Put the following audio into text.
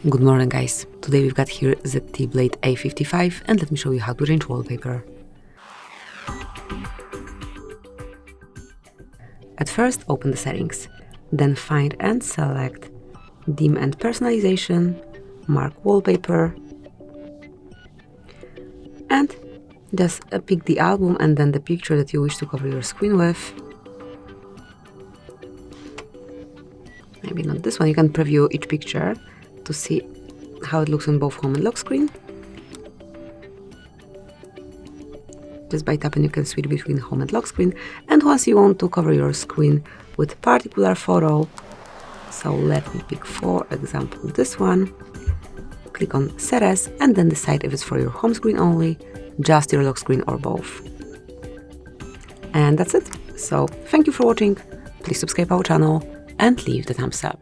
Good morning guys, today we've got here ZTE Blade A55 and let me show you how to change wallpaper. At first open the settings, then find and select Dim and Personalization, mark Wallpaper and just pick the album and then the picture that you wish to cover your screen with. Maybe not this one, you can preview each picture to see how it looks on both home and lock screen. Just by tapping you can switch between home and lock screen, and once you want to cover your screen with particular photo, so let me pick for example this one, click on Set As and then decide if it's for your home screen only, just your lock screen or both. And that's it. So thank you for watching, please subscribe our channel and leave the thumbs up.